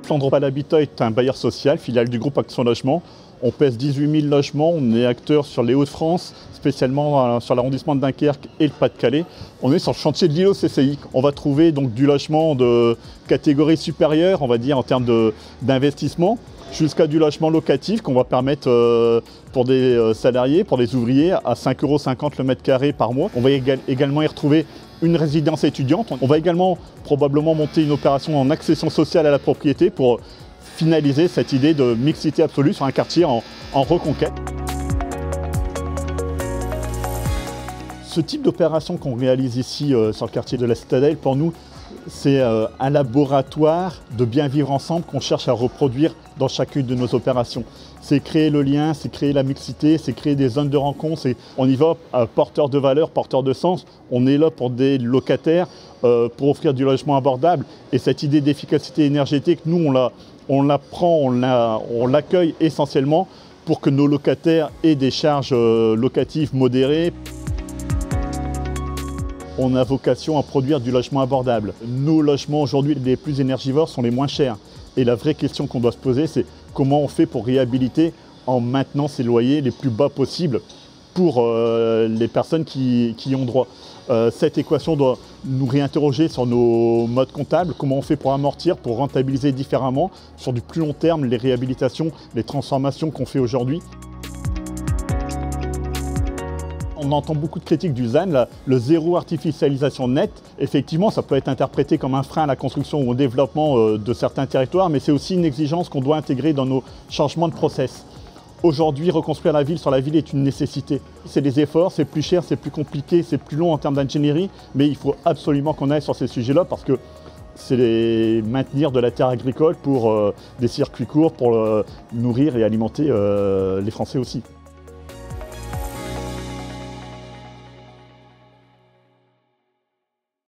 Plan de l'habitat est un bailleur social, filiale du groupe Action Logement. On pèse 18 000 logements, on est acteur sur les Hauts-de-France, spécialement sur l'arrondissement de Dunkerque et le Pas-de-Calais. On est sur le chantier de l'îlot CCI. On va trouver donc du logement de catégorie supérieure, on va dire en termes d'investissement, jusqu'à du logement locatif qu'on va permettre pour des salariés, pour des ouvriers, à 5,50 € le mètre carré par mois. On va également y retrouver une résidence étudiante. On va également probablement monter une opération en accession sociale à la propriété pour finaliser cette idée de mixité absolue sur un quartier en reconquête. Ce type d'opération qu'on réalise ici sur le quartier de la Citadelle, pour nous, c'est un laboratoire de bien vivre ensemble qu'on cherche à reproduire dans chacune de nos opérations. C'est créer le lien, c'est créer la mixité, c'est créer des zones de rencontre. On y va porteur de valeurs, porteur de sens. On est là pour des locataires, pour offrir du logement abordable. Et cette idée d'efficacité énergétique, nous, on la prend, on l'accueille essentiellement pour que nos locataires aient des charges locatives modérées. On a vocation à produire du logement abordable. Nos logements aujourd'hui les plus énergivores sont les moins chers. Et la vraie question qu'on doit se poser, c'est comment on fait pour réhabiliter en maintenant ces loyers les plus bas possibles pour les personnes qui y ont droit. Cette équation doit nous réinterroger sur nos modes comptables, comment on fait pour amortir, pour rentabiliser différemment sur du plus long terme les réhabilitations, les transformations qu'on fait aujourd'hui. On entend beaucoup de critiques du ZAN, le zéro artificialisation nette. Effectivement, ça peut être interprété comme un frein à la construction ou au développement de certains territoires, mais c'est aussi une exigence qu'on doit intégrer dans nos changements de process. Aujourd'hui, reconstruire la ville sur la ville est une nécessité. C'est des efforts, c'est plus cher, c'est plus compliqué, c'est plus long en termes d'ingénierie, mais il faut absolument qu'on aille sur ces sujets-là parce que c'est maintenir de la terre agricole pour des circuits courts, pour nourrir et alimenter les Français aussi.